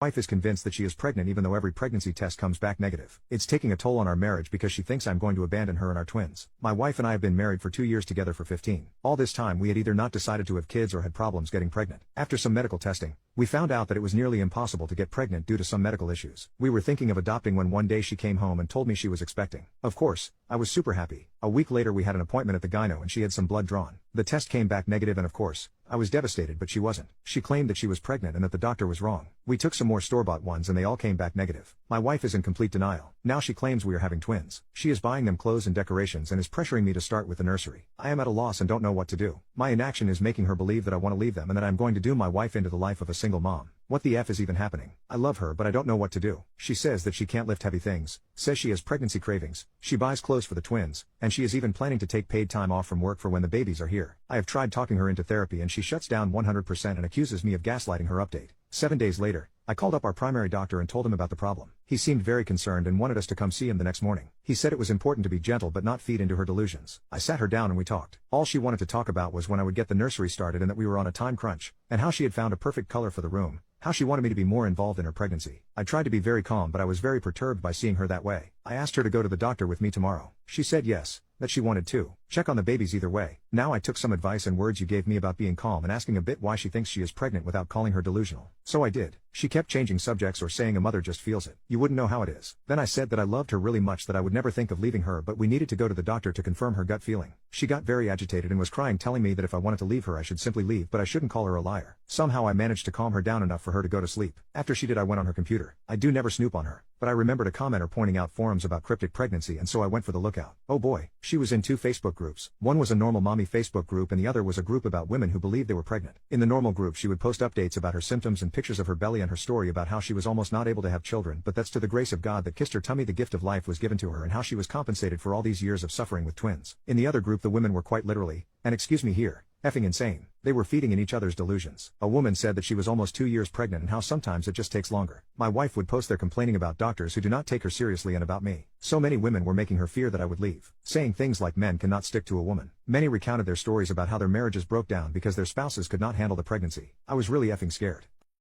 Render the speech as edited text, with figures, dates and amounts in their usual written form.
Wife is convinced that she is pregnant even though every pregnancy test comes back negative. It's taking a toll on our marriage because she thinks I'm going to abandon her and our twins. My wife and I have been married for 2 years together for 15. All this time we had either not decided to have kids or had problems getting pregnant. After some medical testing, we found out that it was nearly impossible to get pregnant due to some medical issues. We were thinking of adopting when one day she came home and told me she was expecting. Of course, I was super happy. A week later we had an appointment at the gyno and she had some blood drawn. The test came back negative and of course, I was devastated but she wasn't. She claimed that she was pregnant and that the doctor was wrong. We took some more store-bought ones and they all came back negative. My wife is in complete denial. Now she claims we are having twins. She is buying them clothes and decorations and is pressuring me to start with the nursery. I am at a loss and don't know what to do. My inaction is making her believe that I want to leave them and that I'm going to do my wife into the life of a single mom. What the F is even happening? I love her but I don't know what to do. She says that she can't lift heavy things, says she has pregnancy cravings, she buys clothes for the twins, and she is even planning to take paid time off from work for when the babies are here. I have tried talking her into therapy and she shuts down 100% and accuses me of gaslighting her. Update. 7 days later, I called up our primary doctor and told him about the problem. He seemed very concerned and wanted us to come see him the next morning. He said it was important to be gentle but not feed into her delusions. I sat her down and we talked. All she wanted to talk about was when I would get the nursery started and that we were on a time crunch, and how she had found a perfect color for the room, how she wanted me to be more involved in her pregnancy. I tried to be very calm but I was very perturbed by seeing her that way. I asked her to go to the doctor with me tomorrow. She said yes, that she wanted to check on the babies either way. Now I took some advice and words you gave me about being calm and asking a bit why she thinks she is pregnant without calling her delusional. So I did. She kept changing subjects or saying a mother just feels it. You wouldn't know how it is. Then I said that I loved her really much, that I would never think of leaving her, but we needed to go to the doctor to confirm her gut feeling. She got very agitated and was crying, telling me that if I wanted to leave her I should simply leave, but I shouldn't call her a liar. Somehow I managed to calm her down enough for her to go to sleep. After she did I went on her computer. I do never snoop on her, but I remembered a commenter pointing out forums about cryptic pregnancy and so I went for the lookout. Oh boy, she was in 2 Facebook groups. One was a normal mommy Facebook group and the other was a group about women who believed they were pregnant. In the normal group she would post updates about her symptoms and pictures of her belly and her story about how she was almost not able to have children, but that's to the grace of God that kissed her tummy, the gift of life was given to her, and how she was compensated for all these years of suffering with twins. In the other group the women were quite literally, and excuse me here, effing insane. They were feeding in each other's delusions. A woman said that she was almost 2 years pregnant and how sometimes it just takes longer. My wife would post there complaining about doctors who do not take her seriously and about me. So many women were making her fear that I would leave, saying things like men cannot stick to a woman. Many recounted their stories about how their marriages broke down because their spouses could not handle the pregnancy. I was really effing scared.